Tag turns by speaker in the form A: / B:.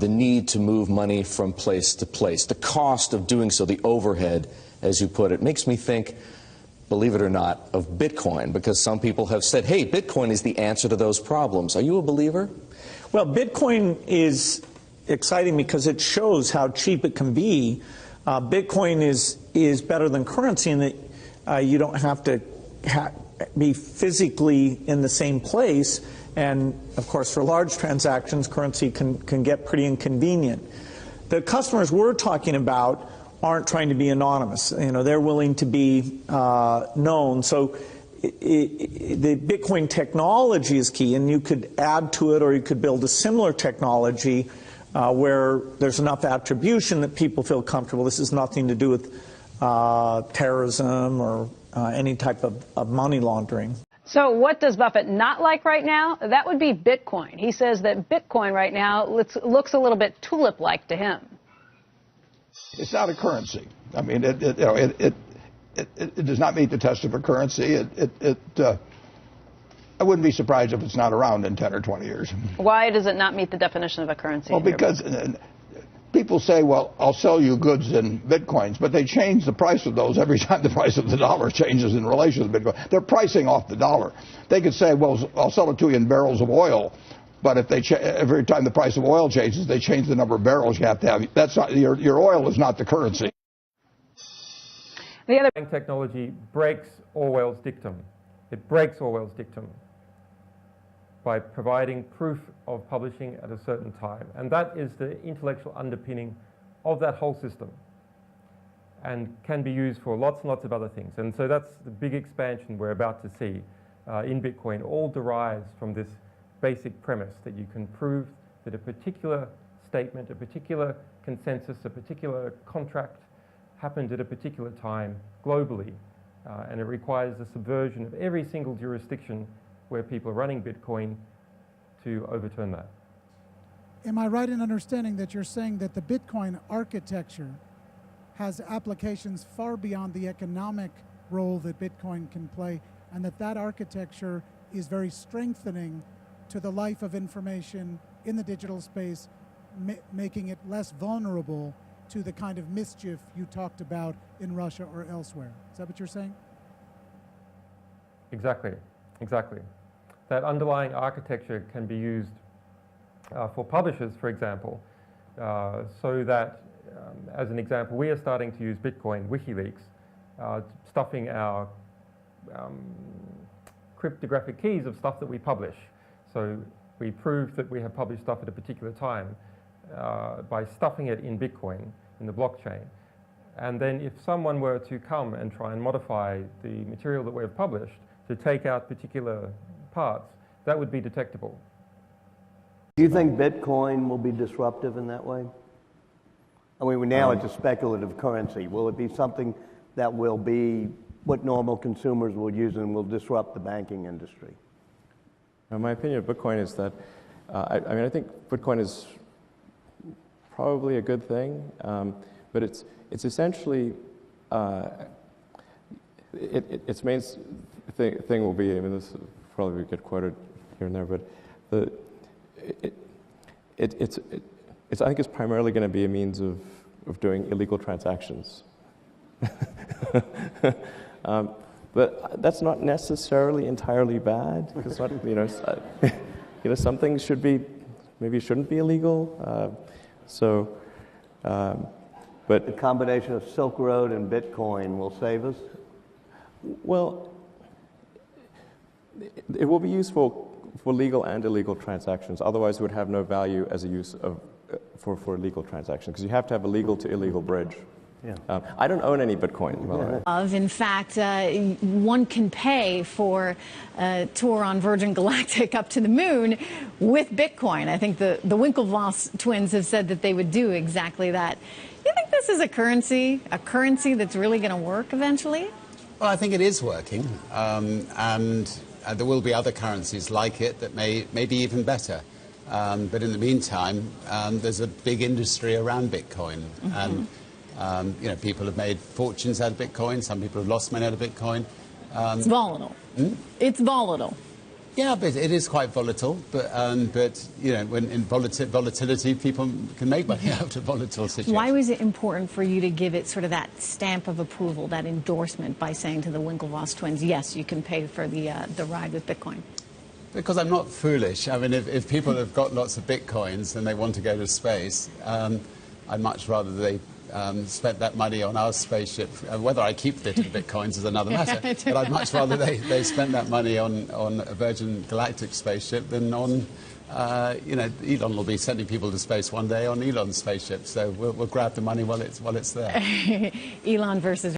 A: the need to move money from place to place, the cost of doing so, the overhead, as you put it, makes me think, believe it or not, of Bitcoin, because some people have said, hey, Bitcoin is the answer to those problems. Are you a believer?
B: Well, Bitcoin is exciting because it shows how cheap it can be. Bitcoin is better than currency in that you don't have to be physically in the same place. And, of course, for large transactions, currency can get pretty inconvenient. The customers we're talking about aren't trying to be anonymous. You know, they're willing to be known. So the Bitcoin technology is key, and you could add to it, or you could build a similar technology where there's enough attribution that people feel comfortable. This has nothing to do with terrorism or any type of money laundering.
C: So what does Buffett not like right now? That would be Bitcoin. He says that Bitcoin right now looks a little bit tulip-like to him.
D: It's not a currency. I mean, it does not meet the test of a currency. I wouldn't be surprised if it's not around in 10 or 20 years.
C: Why does it not meet the definition of a currency?
D: Well, because people say, well, I'll sell you goods in Bitcoins, but they change the price of those every time the price of the dollar changes in relation to Bitcoin. They're pricing off the dollar. They could say, well, I'll sell it to you in barrels of oil. But if every time the price of oil changes, they change the number of barrels you have to have. That's not, your oil is not the currency.
C: The other
E: technology breaks Orwell's dictum. It breaks Orwell's dictum by providing proof of publishing at a certain time. And that is the intellectual underpinning of that whole system, and can be used for lots and lots of other things. And so that's the big expansion we're about to see in Bitcoin. All derives from this basic premise that you can prove that a particular statement, a particular consensus, a particular contract happened at a particular time globally, and it requires the subversion of every single jurisdiction where people are running Bitcoin to overturn that.
F: Am I right in understanding that you're saying that the Bitcoin architecture has applications far beyond the economic role that Bitcoin can play, and that architecture is very strengthening to the life of information in the digital space, making it less vulnerable to the kind of mischief you talked about in Russia or elsewhere? Is that what you're saying?
E: Exactly, exactly. That underlying architecture can be used for publishers, for example, so that, as an example, we are starting to use Bitcoin WikiLeaks, stuffing our cryptographic keys of stuff that we publish. So we prove that we have published stuff at a particular time by stuffing it in Bitcoin, in the blockchain. And then if someone were to come and try and modify the material that we have published to take out particular parts, that would be detectable.
G: Do you think Bitcoin will be disruptive in that way? I mean, now it's a speculative currency. Will it be something that will be what normal consumers will use and will disrupt the banking industry?
H: My opinion of Bitcoin is that, I think Bitcoin is probably a good thing, but it's essentially, its main thing will be, I mean, this will probably get quoted here and there, but I think it's primarily going to be a means of doing illegal transactions. But that's not necessarily entirely bad. It's not, some things maybe shouldn't be illegal. But
G: the combination of Silk Road and Bitcoin will save us?
H: Well, it will be useful for legal and illegal transactions. Otherwise, it would have no value as a use for legal transactions, because you have to have a legal to illegal bridge. Yeah. I don't own any Bitcoin.
I: In fact, one can pay for a tour on Virgin Galactic up to the moon with Bitcoin. I think the Winklevoss twins have said that they would do exactly that. You think this is a currency that's really going to work eventually?
J: Well, I think it is working, and there will be other currencies like it that may be even better. But in the meantime, there's a big industry around Bitcoin. Mm-hmm. And people have made fortunes out of Bitcoin. Some people have lost money out of Bitcoin.
I: It's volatile. It's volatile.
J: Yeah, but it is quite volatile. But you know, when in volatility, people can make money out of volatile situations.
I: Why was it important for you to give it sort of that stamp of approval, that endorsement, by saying to the Winklevoss twins, yes, you can pay for the ride with Bitcoin?
J: Because I'm not foolish. I mean, if people have got lots of Bitcoins and they want to go to space, I'd much rather they spent that money on our spaceship. Whether I keep the Bitcoins is another matter. But I'd much rather they spent that money on a Virgin Galactic spaceship than on, you know, Elon will be sending people to space one day on Elon's spaceship. So we'll grab the money while it's there.
I: Elon versus